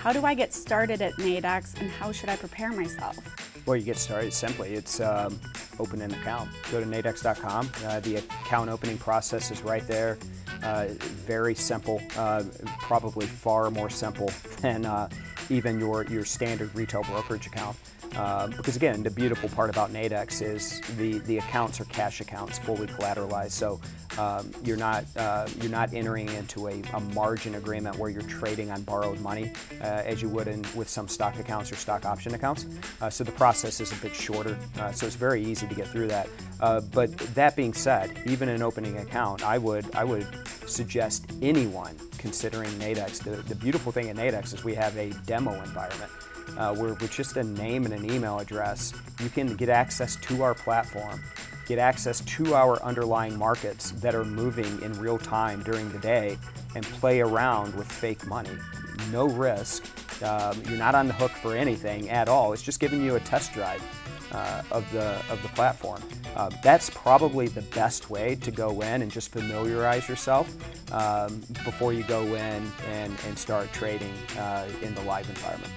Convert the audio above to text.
how do I get started at Nadex and how should I prepare myself? Well, you get started simply. It's open an account. Go to nadex.com. The account opening process is right there. Very simple, probably far more simple than even your standard retail brokerage account. Because again, the beautiful part about Nadex is the accounts are cash accounts, fully collateralized. So you're not entering into a margin agreement where you're trading on borrowed money as you would with some stock accounts or stock option accounts. So the process is a bit shorter. So it's very easy to get through that. But that being said, even in opening an account, I would suggest anyone considering Nadex. The beautiful thing at Nadex is we have a demo environment. Where with just a name and an email address, you can get access to our platform, get access to our underlying markets that are moving in real time during the day, and play around with fake money. No risk. You're not on the hook for anything at all. It's just giving you a test drive of the platform. That's probably the best way to go in and just familiarize yourself before you go in and start trading in the live environment.